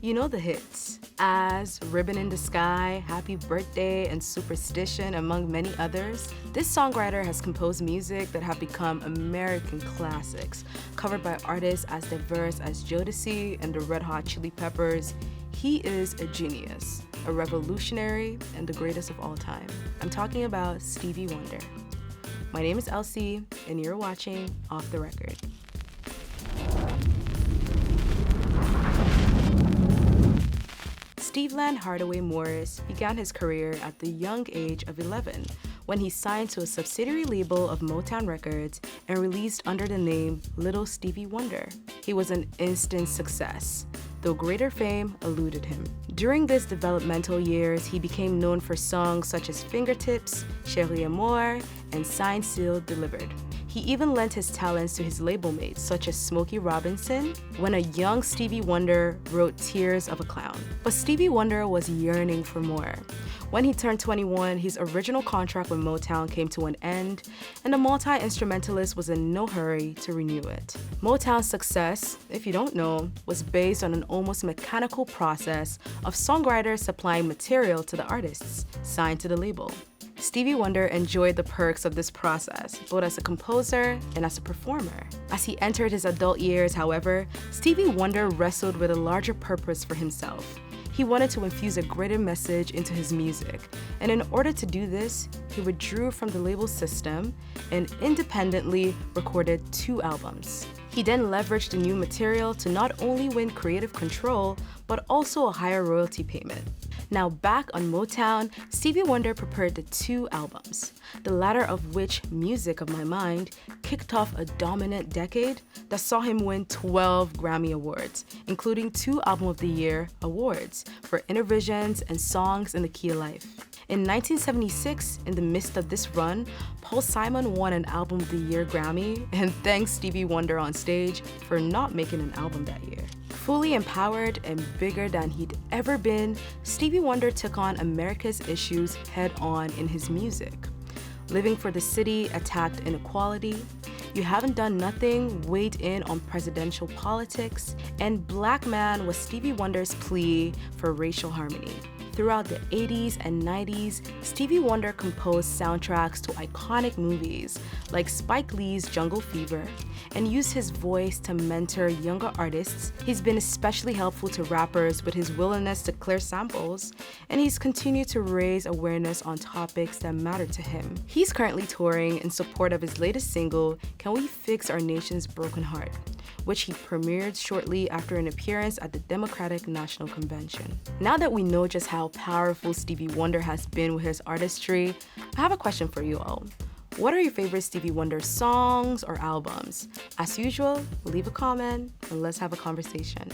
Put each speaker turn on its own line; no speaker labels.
You know the hits, As, Ribbon in the Sky, Happy Birthday, and Superstition, among many others. This songwriter has composed music that have become American classics, covered by artists as diverse as Jodeci and the Red Hot Chili Peppers. He is a genius, a revolutionary, and the greatest of all time. I'm talking about Stevie Wonder. My name is Elsie, and you're watching Off the Record. Stevland Hardaway Morris began his career at the young age of 11 when he signed to a subsidiary label of Motown Records and released under the name Little Stevie Wonder. He was an instant success, though greater fame eluded him. During these developmental years, he became known for songs such as Fingertips, Chérie Amour, and Signed, Sealed, Delivered. He even lent his talents to his label mates, such as Smokey Robinson, when a young Stevie Wonder wrote Tears of a Clown. But Stevie Wonder was yearning for more. When he turned 21, his original contract with Motown came to an end, and the multi-instrumentalist was in no hurry to renew it. Motown's success, if you don't know, was based on an almost mechanical process of songwriters supplying material to the artists signed to the label. Stevie Wonder enjoyed the perks of this process, both as a composer and as a performer. As he entered his adult years, however, Stevie Wonder wrestled with a larger purpose for himself. He wanted to infuse a greater message into his music, and in order to do this, he withdrew from the label system and independently recorded 2 albums. He then leveraged the new material to not only win creative control, but also a higher royalty payment. Now back on Motown, Stevie Wonder prepared the 2 albums, the latter of which, Music of My Mind, kicked off a dominant decade that saw him win 12 Grammy Awards, including 2 Album of the Year awards for Intervisions and Songs in the Key of Life. In 1976, in the midst of this run, Paul Simon won an Album of the Year Grammy and thanked Stevie Wonder on stage for not making an album that year. Fully empowered and bigger than he'd ever been, Stevie Wonder took on America's issues head-on in his music. Living for the City attacked inequality, You Haven't Done Nothing weighed in on presidential politics, and Black Man was Stevie Wonder's plea for racial harmony. Throughout the 80s and 90s, Stevie Wonder composed soundtracks to iconic movies like Spike Lee's Jungle Fever and used his voice to mentor younger artists. He's been especially helpful to rappers with his willingness to clear samples, and he's continued to raise awareness on topics that matter to him. He's currently touring in support of his latest single, Can We Fix Our Nation's Broken Heart?, which he premiered shortly after an appearance at the Democratic National Convention. Now that we know just how powerful Stevie Wonder has been with his artistry, I have a question for you all. What are your favorite Stevie Wonder songs or albums? As usual, leave a comment and let's have a conversation.